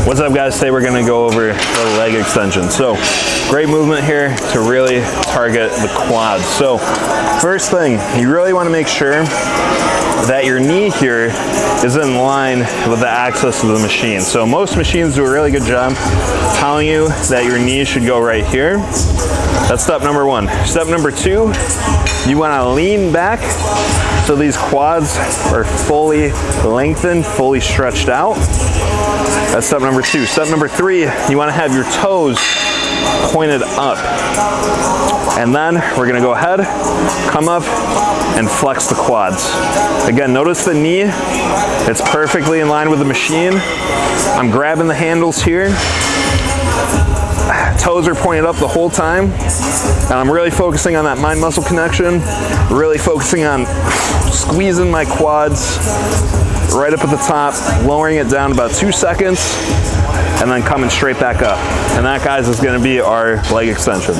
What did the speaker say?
What's up guys, today we're gonna go over the leg extension. So great movement here to really target the quads. So first thing, you really wanna make sure that your knee here is in line with the axis of the machine. So most machines do a really good job telling you that your knee should go right here. That's step number one. Step number two, you wanna lean back so these quads are fully lengthened, fully stretched out. That's step number two. Step number three, you wanna have your toes pointed up. And then we're gonna go ahead, come up, and flex the quads. Again, notice the knee, it's perfectly in line with the machine. I'm grabbing the handles here. Toes are pointed up the whole time. And I'm really focusing on that mind-muscle connection, really focusing on squeezing my quads right up at the top, lowering it down about 2 seconds, and then coming straight back up. And that, guys, is gonna be our leg extension.